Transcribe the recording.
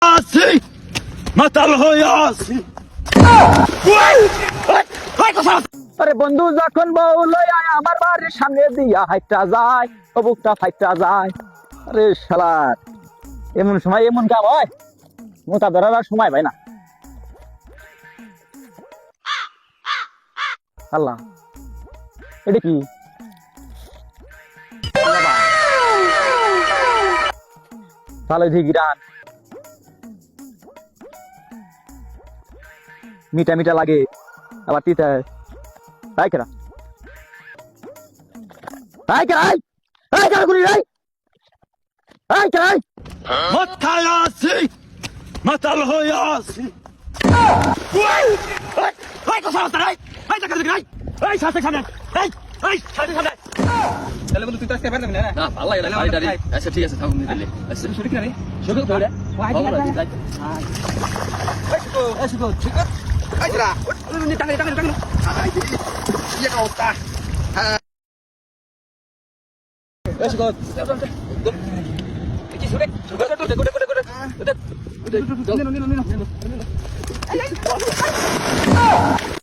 আছি মাতাল হয়ে আছি। আরে বন্ধু যখন বউ লইয়া আমার বাড়ির সামনে দিয়া হাইটা যায়, ও বুকটা ফাইটা যায়। আরে শালার, এমন সময় এমন কাম হয়, মোটা ধরার আর সময় পাই না। আল্লাহ, এটা কি? তাহলে ঠিক গান মিঠা মিঠা লাগে, আবার তিতা। তাই কেনা তাই কেনাই তাই কেন করি রাই তাই কেনাই মাথায় আছি মাতাল হয়ে আছি। তাহলে বন্ধু তুই তো আজকে পারবি না। না ভালো লাগে না ভাই। আচ্ছা ঠিক আছে থাকুন দিলে। আচ্ছা শুরু করে শুরু করে